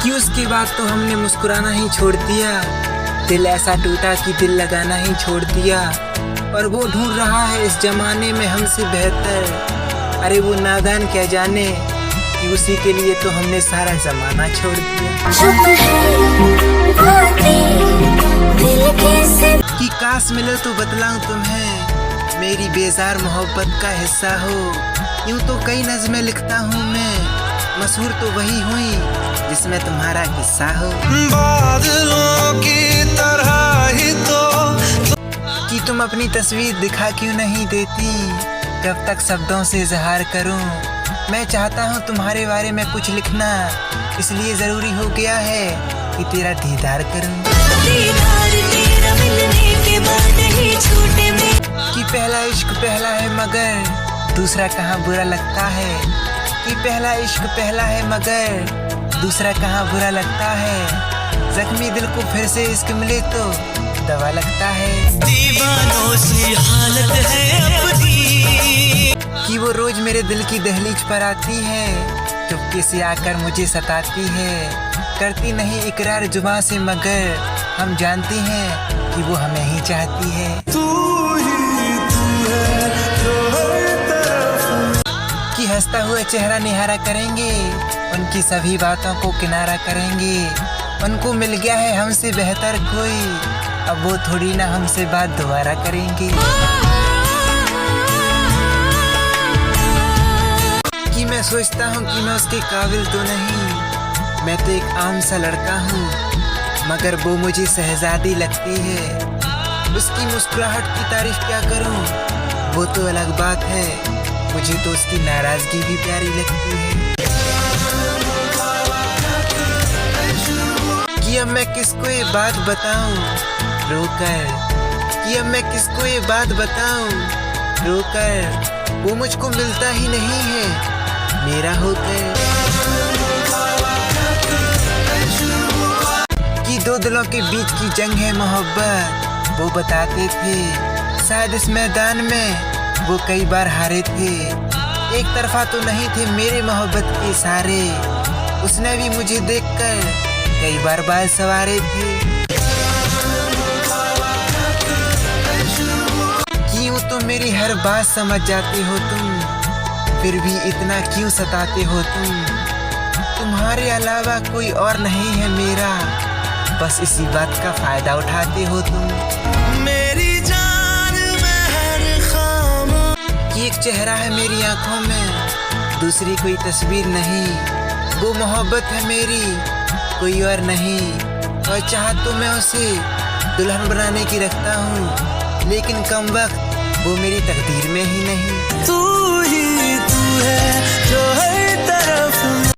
कि उसके बाद तो हमने मुस्कुराना ही छोड़ दिया। दिल ऐसा टूटा कि दिल लगाना ही छोड़ दिया। और वो ढूंढ रहा है इस जमाने में हमसे बेहतर। अरे वो नादान क्या जाने कि उसी के लिए तो हमने सारा जमाना छोड़ दिया। कि काश मिले तो बतलाऊं तुम्हें मेरी बेजार मोहब्बत का हिस्सा हो। यूं तो कई नज़्में लिखता हूँ मैं, मशहूर तो वही हुई जिसमें तुम्हारा किस्सा हो। बादलों की तरह ही तो कि तुम अपनी तस्वीर दिखा क्यों नहीं देती, कब तक शब्दों से इजहार करूं। मैं चाहता हूं तुम्हारे बारे में कुछ लिखना, इसलिए जरूरी हो गया है कि तेरा दीदार करूं। दीदार तेरा मिलने के बाद ही छूटे में कि पहला इश्क पहला है मगर दूसरा कहाँ बुरा लगता है। कि पहला इश्क पहला है मगर दूसरा कहाँ बुरा लगता है। जख्मी दिल को फिर से इश्क मिले तो दवा लगता है। दीवानों सी हालत है अपनी कि वो रोज मेरे दिल की दहलीज पर आती है, चुपके से आकर मुझे सताती है। करती नहीं इकरार जुबां से मगर हम जानते हैं कि वो हमें ही चाहती है। तू है कि हंसता हुआ चेहरा निहारा करेंगे, उनकी सभी बातों को किनारा करेंगे। उनको मिल गया है हमसे बेहतर कोई, अब वो थोड़ी ना हमसे बात दोबारा करेंगे। कि मैं सोचता हूँ कि मैं उसके काबिल तो नहीं, मैं तो एक आम सा लड़का हूँ, मगर वो मुझे शहजादी लगती है। उसकी मुस्कुराहट की तारीफ क्या करूँ, वो तो अलग बात है, मुझे तो उसकी नाराजगी भी प्यारी लगती है। कि अब मैं किसको ये बात बताऊं रोकर, कि अब मैं किसको ये बात बताऊं रोकर, वो मुझको मिलता ही नहीं है मेरा होकर। कि दो दिलों के बीच की जंग है मोहब्बत, वो बताते थे शायद इस मैदान में वो कई बार हारे थे। एक तरफा तो नहीं थे मेरे मोहब्बत के सारे, उसने भी मुझे देखकर कई बार बाल सवारे थे। क्यों तो मेरी हर बात समझ जाते हो तुम, फिर भी इतना क्यों सताते हो तुम। तुम्हारे अलावा कोई और नहीं है मेरा, बस इसी बात का फायदा उठाते हो तुम। मेरी जान महर खामा कि एक चेहरा है मेरी आंखों में, दूसरी कोई तस्वीर नहीं। वो मोहब्बत है मेरी कोई और नहीं, और चाह तो मैं उसे दुल्हन बनाने की रखता हूँ, लेकिन कम वक्त वो मेरी तकदीर में ही नहीं।